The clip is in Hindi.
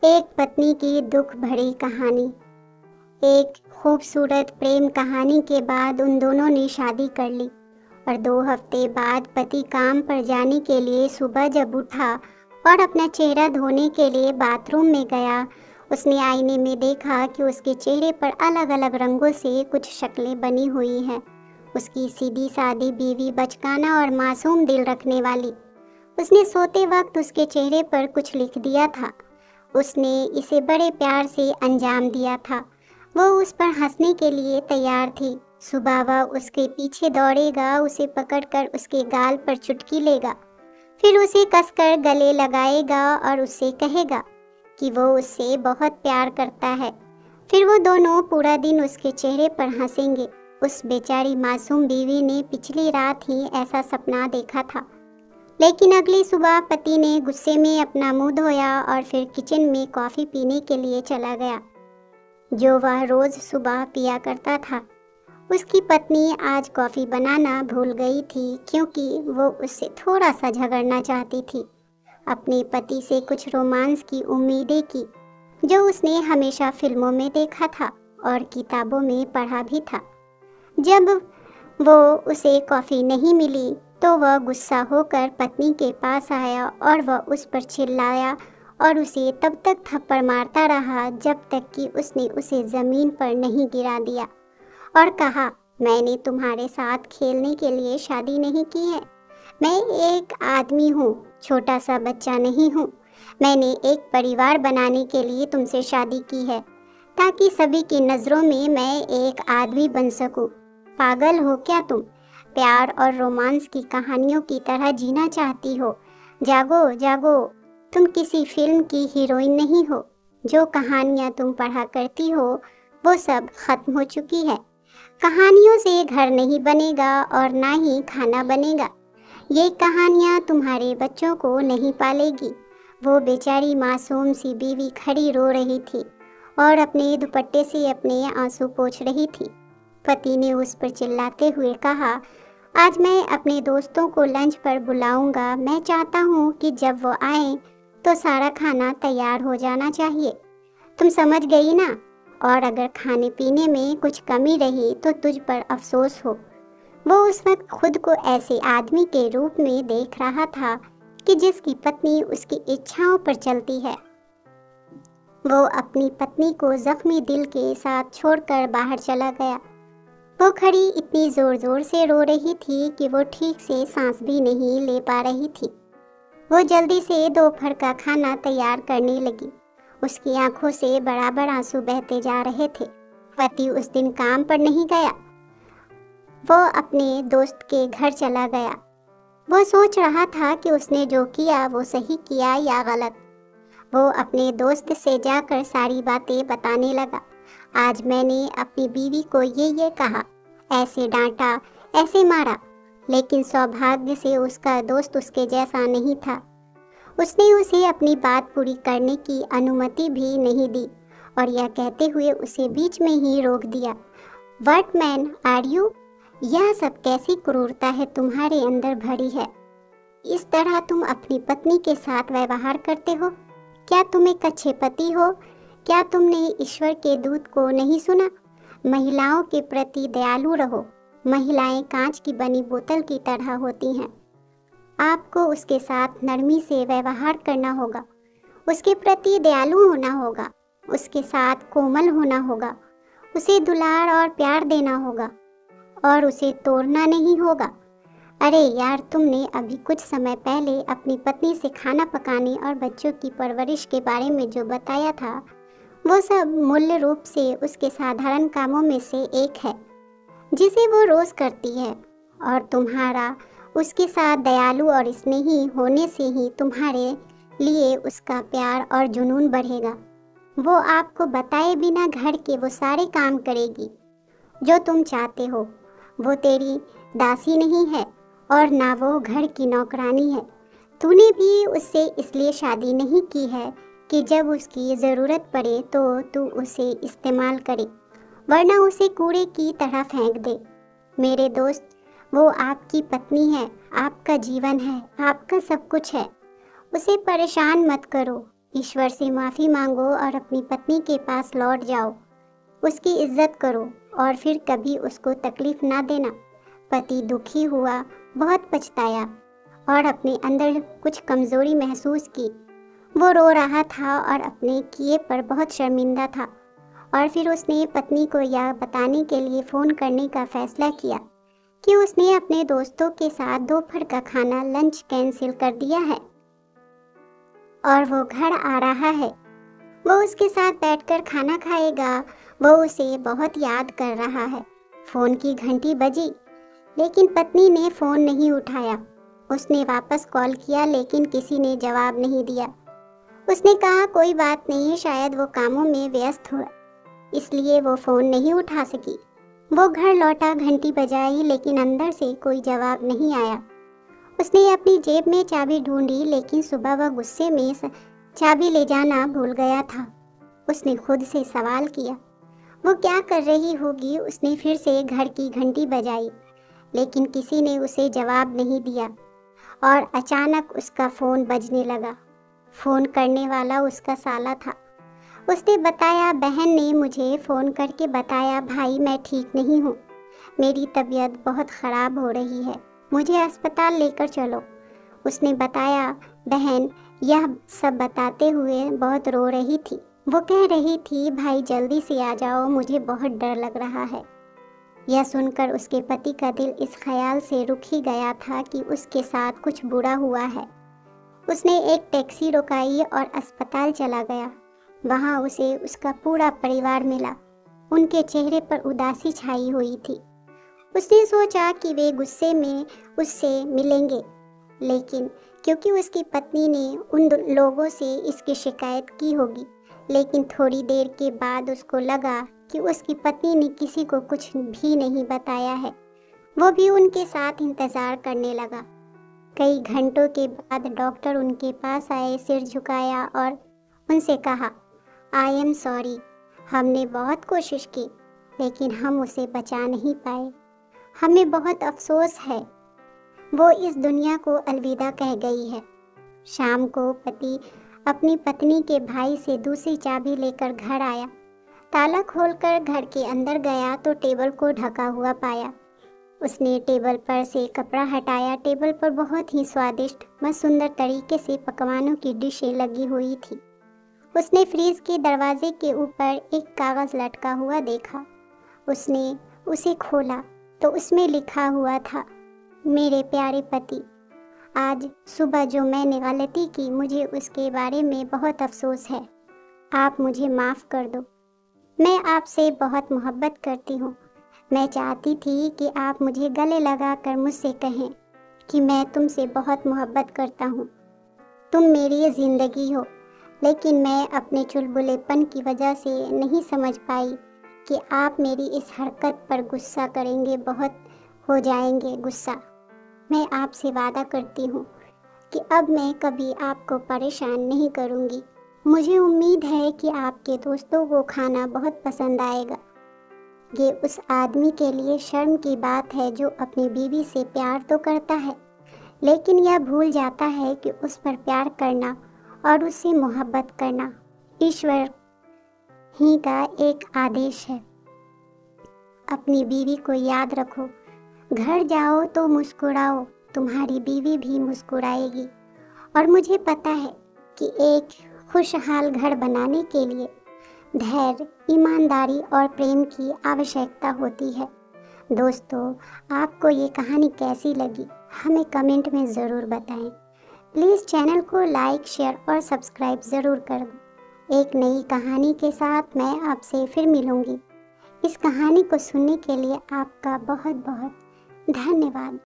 एक पत्नी की दुख भरी कहानी। एक खूबसूरत प्रेम कहानी के बाद उन दोनों ने शादी कर ली और 2 हफ्ते बाद पति काम पर जाने के लिए सुबह जब उठा और अपना चेहरा धोने के लिए बाथरूम में गया, उसने आईने में देखा कि उसके चेहरे पर अलग अलग रंगों से कुछ शक्लें बनी हुई हैं। उसकी सीधी सादी बीवी बचकाना और मासूम दिल रखने वाली। उसने सोते वक्त उसके चेहरे पर कुछ लिख दिया था। उसने इसे बड़े प्यार से अंजाम दिया था। वो उस पर हंसने के लिए तैयार थी। सुबह वह उसके पीछे दौड़ेगा, उसे पकड़कर उसके गाल पर चुटकी लेगा, फिर उसे कसकर गले लगाएगा और उससे कहेगा कि वो उससे बहुत प्यार करता है। फिर वो दोनों पूरा दिन उसके चेहरे पर हंसेंगे। उस बेचारी मासूम बीवी ने पिछली रात ही ऐसा सपना देखा था। लेकिन अगली सुबह पति ने गुस्से में अपना मुंह धोया और फिर किचन में कॉफ़ी पीने के लिए चला गया, जो वह रोज़ सुबह पिया करता था। उसकी पत्नी आज कॉफ़ी बनाना भूल गई थी क्योंकि वो उससे थोड़ा सा झगड़ना चाहती थी। अपने पति से कुछ रोमांस की उम्मीदें की, जो उसने हमेशा फिल्मों में देखा था और किताबों में पढ़ा भी था। जब वो उसे कॉफ़ी नहीं मिली तो वह गुस्सा होकर पत्नी के पास आया और वह उस पर चिल्लाया और उसे तब तक थप्पड़ मारता रहा जब तक कि उसने उसे ज़मीन पर नहीं गिरा दिया और कहा, मैंने तुम्हारे साथ खेलने के लिए शादी नहीं की है। मैं एक आदमी हूँ, छोटा सा बच्चा नहीं हूँ। मैंने एक परिवार बनाने के लिए तुमसे शादी की है ताकि सभी की नज़रों में मैं एक आदमी बन सकूँ। पागल हो क्या तुम? प्यार और रोमांस की कहानियों की तरह जीना चाहती हो? जागो जागो, तुम किसी फिल्म की हीरोइन नहीं हो। जो कहानियाँ तुम पढ़ा करती हो वो सब खत्म हो चुकी है। कहानियों से घर नहीं बनेगा और ना ही खाना बनेगा। ये कहानियाँ तुम्हारे बच्चों को नहीं पालेगी। वो बेचारी मासूम सी बीवी खड़ी रो रही थी और अपने दुपट्टे से अपने आंसू पोंछ रही थी। पति ने उस पर चिल्लाते हुए कहा, आज मैं अपने दोस्तों को लंच पर बुलाऊंगा। मैं चाहता हूँ कि जब वो आए तो सारा खाना तैयार हो जाना चाहिए। तुम समझ गई ना? और अगर खाने पीने में कुछ कमी रही तो तुझ पर अफसोस हो। वो उस वक्त खुद को ऐसे आदमी के रूप में देख रहा था कि जिसकी पत्नी उसकी इच्छाओं पर चलती है। वो अपनी पत्नी को जख्मी दिल के साथ छोड़कर बाहर चला गया। वो खड़ी इतनी जोर जोर से रो रही थी कि वो ठीक से सांस भी नहीं ले पा रही थी। वो जल्दी से दोपहर का खाना तैयार करने लगी। उसकी आंखों से बराबर आंसू बहते जा रहे थे। पति उस दिन काम पर नहीं गया। वो अपने दोस्त के घर चला गया। वो सोच रहा था कि उसने जो किया वो सही किया या गलत। वो अपने दोस्त से जाकर सारी बातें बताने लगा। आज मैंने अपनी बीवी को ये कहा, ऐसे डांटा, ऐसे मारा, लेकिन सौभाग्य से उसका दोस्त उसके जैसा नहीं था। उसने उसे अपनी बात पूरी करने की अनुमति भी नहीं दी और यह कहते हुए उसे बीच में ही रोक दिया। What man are you? यह सब कैसी क्रूरता है तुम्हारे अंदर भरी है? इस तरह तुम अपनी पत्नी के साथ व्यवहार करते हो? क्या तुम एक अच्छे पति हो? क्या तुमने ईश्वर के दूत को नहीं सुना? महिलाओं के प्रति दयालु रहो। महिलाएं कांच की बनी बोतल की तरह होती हैं। आपको उसके साथ नरमी से व्यवहार करना होगा, उसके प्रति दयालु होना होगा, उसके साथ कोमल होना होगा, उसे दुलार और प्यार देना होगा और उसे तोड़ना नहीं होगा। अरे यार, तुमने अभी कुछ समय पहले अपनी पत्नी से खाना पकाने और बच्चों की परवरिश के बारे में जो बताया था, वो सब मूल्य रूप से उसके साधारण कामों में से एक है जिसे वो रोज करती है। और तुम्हारा उसके साथ दयालु और स्नेही होने से ही तुम्हारे लिए उसका प्यार और जुनून बढ़ेगा। वो आपको बताए बिना घर के वो सारे काम करेगी जो तुम चाहते हो। वो तेरी दासी नहीं है और ना वो घर की नौकरानी है। तूने भी उससे इसलिए शादी नहीं की है कि जब उसकी ज़रूरत पड़े तो तू उसे इस्तेमाल करे, वरना उसे कूड़े की तरह फेंक दे। मेरे दोस्त, वो आपकी पत्नी है, आपका जीवन है, आपका सब कुछ है। उसे परेशान मत करो। ईश्वर से माफ़ी मांगो और अपनी पत्नी के पास लौट जाओ। उसकी इज्जत करो और फिर कभी उसको तकलीफ ना देना। पति दुखी हुआ, बहुत पछताया और अपने अंदर कुछ कमज़ोरी महसूस की। वो रो रहा था और अपने किए पर बहुत शर्मिंदा था और फिर उसने पत्नी को यह बताने के लिए फ़ोन करने का फ़ैसला किया कि उसने अपने दोस्तों के साथ दोपहर का खाना लंच कैंसिल कर दिया है और वो घर आ रहा है। वो उसके साथ बैठकर खाना खाएगा। वो उसे बहुत याद कर रहा है। फ़ोन की घंटी बजी, लेकिन पत्नी ने फ़ोन नहीं उठाया। उसने वापस कॉल किया, लेकिन किसी ने जवाब नहीं दिया। उसने कहा कोई बात नहीं, शायद वो कामों में व्यस्त हो, इसलिए वो फ़ोन नहीं उठा सकी। वो घर लौटा, घंटी बजाई, लेकिन अंदर से कोई जवाब नहीं आया। उसने अपनी जेब में चाबी ढूंढी, लेकिन सुबह वह गुस्से में चाबी ले जाना भूल गया था। उसने खुद से सवाल किया वो क्या कर रही होगी। उसने फिर से घर की घंटी बजाई, लेकिन किसी ने उसे जवाब नहीं दिया और अचानक उसका फ़ोन बजने लगा। फ़ोन करने वाला उसका साला था। उसने बताया, बहन ने मुझे फ़ोन करके बताया, भाई मैं ठीक नहीं हूँ, मेरी तबीयत बहुत ख़राब हो रही है, मुझे अस्पताल लेकर चलो। उसने बताया, बहन यह सब बताते हुए बहुत रो रही थी। वो कह रही थी, भाई जल्दी से आ जाओ, मुझे बहुत डर लग रहा है। यह सुनकर उसके पति का दिल इस ख्याल से रुक ही गया था कि उसके साथ कुछ बुरा हुआ है। उसने एक टैक्सी रुकाई और अस्पताल चला गया। वहाँ उसे उसका पूरा परिवार मिला। उनके चेहरे पर उदासी छाई हुई थी। उसने सोचा कि वे गुस्से में उससे मिलेंगे, लेकिन क्योंकि उसकी पत्नी ने उन लोगों से इसकी शिकायत की होगी, लेकिन थोड़ी देर के बाद उसको लगा कि उसकी पत्नी ने किसी को कुछ भी नहीं बताया है। वो भी उनके साथ इंतज़ार करने लगा। कई घंटों के बाद डॉक्टर उनके पास आए, सिर झुकाया और उनसे कहा, आई एम सॉरी, हमने बहुत कोशिश की, लेकिन हम उसे बचा नहीं पाए। हमें बहुत अफसोस है। वो इस दुनिया को अलविदा कह गई है। शाम को पति अपनी पत्नी के भाई से दूसरी चाबी लेकर घर आया। ताला खोलकर घर के अंदर गया तो टेबल को ढका हुआ पाया। उसने टेबल पर से कपड़ा हटाया। टेबल पर बहुत ही स्वादिष्ट व सुंदर तरीके से पकवानों की डिशें लगी हुई थी। उसने फ्रीज के दरवाजे के ऊपर एक कागज़ लटका हुआ देखा। उसने उसे खोला तो उसमें लिखा हुआ था, मेरे प्यारे पति, आज सुबह जो मैंने गलती की, मुझे उसके बारे में बहुत अफसोस है। आप मुझे माफ़ कर दो। मैं आपसे बहुत मोहब्बत करती हूँ। मैं चाहती थी कि आप मुझे गले लगाकर मुझसे कहें कि मैं तुमसे बहुत मोहब्बत करता हूँ। तुम मेरी ज़िंदगी हो, लेकिन मैं अपने चुलबुलेपन की वजह से नहीं समझ पाई कि आप मेरी इस हरकत पर गुस्सा करेंगे, बहुत हो जाएंगे गुस्सा। मैं आपसे वादा करती हूँ कि अब मैं कभी आपको परेशान नहीं करूँगी। मुझे उम्मीद है कि आपके दोस्तों को खाना बहुत पसंद आएगा। ये उस आदमी के लिए शर्म की बात है जो अपनी बीवी से प्यार तो करता है, लेकिन यह भूल जाता है कि उस पर प्यार करना और उससे मोहब्बत करना ईश्वर ही का एक आदेश है। अपनी बीवी को याद रखो। घर जाओ तो मुस्कुराओ, तुम्हारी बीवी भी मुस्कुराएगी। और मुझे पता है कि एक खुशहाल घर बनाने के लिए धैर्य, ईमानदारी और प्रेम की आवश्यकता होती है। दोस्तों, आपको ये कहानी कैसी लगी हमें कमेंट में ज़रूर बताएं। प्लीज़ चैनल को लाइक, शेयर और सब्सक्राइब ज़रूर कर दें। एक नई कहानी के साथ मैं आपसे फिर मिलूँगी। इस कहानी को सुनने के लिए आपका बहुत बहुत धन्यवाद।